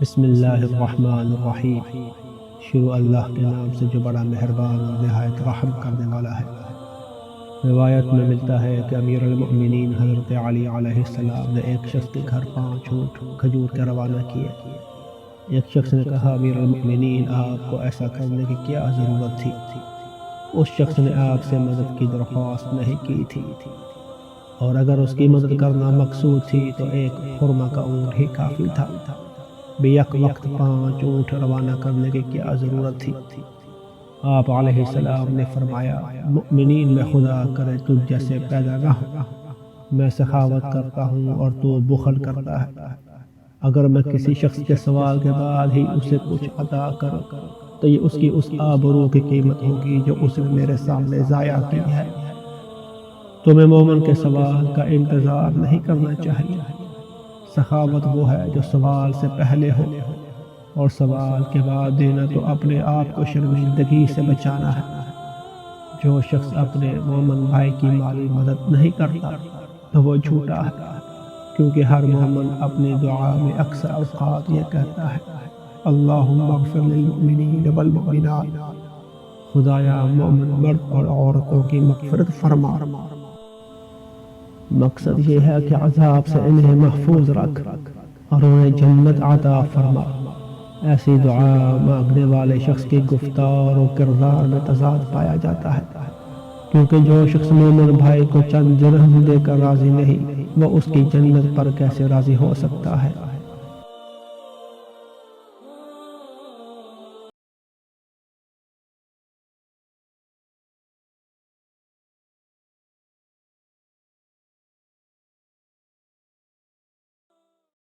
بسم اللہ الرحمن الرحیم۔ شروع اللہ کے نام سے جو بڑا مہربان اور نہایت رحم کرنے والا ہے۔ روایت میں ملتا ہے کہ امیر المؤمنین حضرت علی علیہ السلام نے ایک شخص کے گھر 5 اونٹ کھجور کے روانہ کیے۔ ایک شخص نے کہا، امیر المؤمنین، آپ کو ایسا کرنے کی کیا ضرورت تھی؟ اس شخص نے آپ سے مدد کی درخواست نہیں کی تھی، اور اگر اس کی مدد کرنا مقصود تھی تو ایک خرما کا اونٹ ہی کافی تھا۔ بیک وقت 5 اونٹ روانہ کرنے کی کیا ضرورت تھی؟ آپ علیہ السلام نے فرمایا، مؤمنین میں خدا کرے تجھ جیسے پیدا نہ ہو۔ میں سخاوت کرتا ہوں اور تو بخل کرتا ہے۔ اگر میں کسی شخص کے سوال کے بعد ہی اسے کچھ عطا کروں تو یہ اس کی اس آبرو کی قیمت ہوگی جو اس نے میرے سامنے ضائع کی ہے۔ تمہیں مومن کے سوال کا انتظار نہیں کرنا چاہیے۔ سخاوت وہ ہے جو سوال سے پہلے ہو، اور سوال کے بعد دینا تو اپنے آپ کو شرمندگی سے بچانا ہے۔ جو شخص اپنے مومن بھائی کی مالی مدد نہیں کرتا تو وہ جھوٹا ہے، کیونکہ ہر مومن اپنی دعا میں اکثر اوقات یہ کہتا ہے، اللہم اغفر للمؤمنین والمؤمنات، خدایا مومن مرد اور عورتوں کی مغفرت فرما۔ مقصد یہ ہے کہ عذاب سے انہیں محفوظ رکھ اور انہیں جنت عطا فرما۔ ایسی دعا مانگنے والے شخص کی گفتار و کردار میں تضاد پایا جاتا ہے، کیونکہ جو شخص مومن بھائی کو چند درہم دے کر راضی نہیں، وہ اس کی جنت پر کیسے راضی ہو سکتا ہے؟